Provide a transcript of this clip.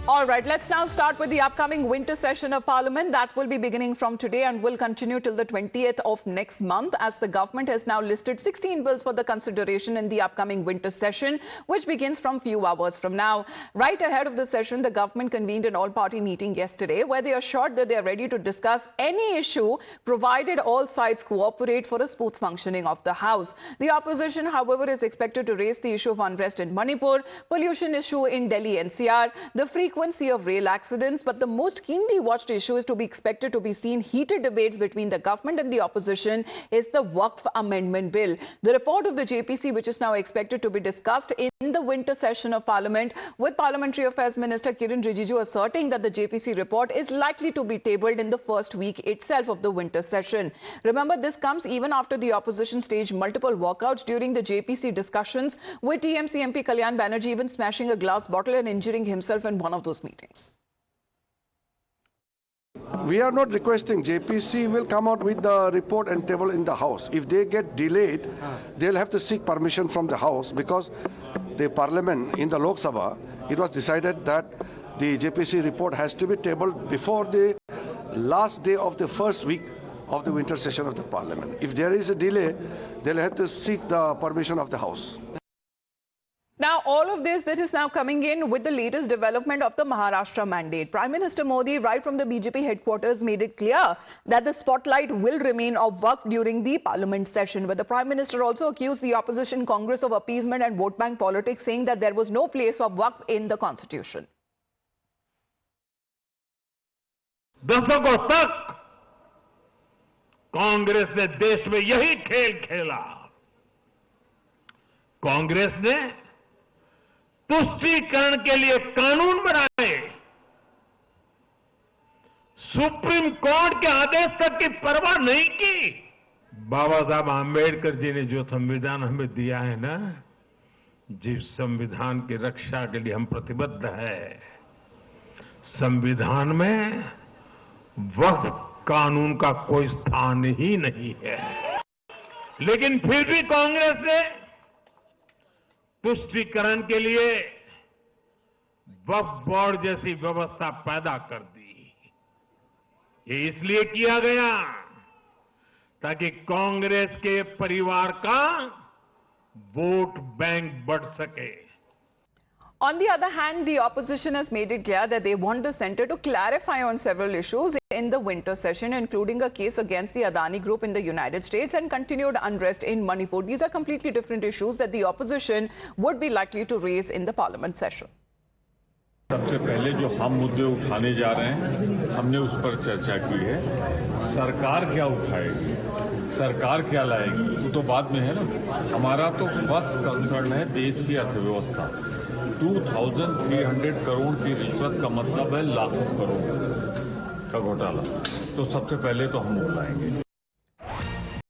All right, let's now start with the upcoming winter session of Parliament. That will be beginning from today and will continue till the 20th of next month, as the government has now listed 16 bills for the consideration in the upcoming winter session, which begins from few hours from now. Right ahead of the session, the government convened an all-party meeting yesterday where they assured that they are ready to discuss any issue provided all sides cooperate for a smooth functioning of the House. The opposition, however, is expected to raise the issue of unrest in Manipur, pollution issue in Delhi NCR, the frequency of rail accidents, but the most keenly watched issue is to be expected to be seen heated debates between the government and the opposition is the Waqf Amendment Bill. The report of the JPC, which is now expected to be discussed in the winter session of Parliament, with Parliamentary Affairs Minister Kiren Rijiju asserting that the JPC report is likely to be tabled in the first week itself of the winter session. Remember, this comes even after the opposition staged multiple walkouts during the JPC discussions, with TMC MP Kalyan Banerjee even smashing a glass bottle and injuring himself in one of those meetings. We are not requesting. JPC will come out with the report and table in the House. If they get delayed, they'll have to seek permission from the House, because the Parliament in the Lok Sabha, it was decided that the JPC report has to be tabled before the last day of the first week of the winter session of the Parliament. If there is a delay, they'll have to seek the permission of the House. Now, all of this is now coming in with the latest development of the Maharashtra mandate. Prime Minister Modi, right from the BJP headquarters, made it clear that the spotlight will remain of Waqf during the Parliament session. But the Prime Minister also accused the opposition Congress of appeasement and vote bank politics, saying that there was no place of Waqf in the Constitution. दशकों तक कांग्रेस ने देश में यही खेल खेला। कांग्रेस ने तुष्टीकरण के लिए कानून बनाए, सुप्रीम कोर्ट के आदेश तक की परवाह नहीं की। बाबा साहब आंबेडकर जी ने जो संविधान हमें दिया है ना, जिस संविधान की रक्षा के लिए हम प्रतिबद्ध है, संविधान में वक्फ कानून का कोई स्थान ही नहीं है। लेकिन फिर भी कांग्रेस ने तुष्टीकरण के लिए वक्फ बोर्ड जैसी व्यवस्था पैदा कर दी। ये इसलिए किया गया ताकि कांग्रेस के परिवार का वोट बैंक बढ़ सके। On the other hand, the opposition has made it clear that they want the centre to clarify on several issues in the winter session, including a case against the Adani Group in the United States and continued unrest in Manipur. These are completely different issues that the opposition would be likely to raise in the Parliament session. सबसे पहले जो हम मुद्दे उठाने जा रहे हैं, हमने उस पर चर्चा की है। सरकार क्या उठाएगी, सरकार क्या लाएगी, वो तो बाद में है ना। हमारा तो फर्स्ट कंसर्न है देश की अर्थव्यवस्था। 2300 करोड़ की रिश्वत का मतलब है लाखों करोड़ का घोटाला। तो सबसे पहले तो हम वो लाएंगे।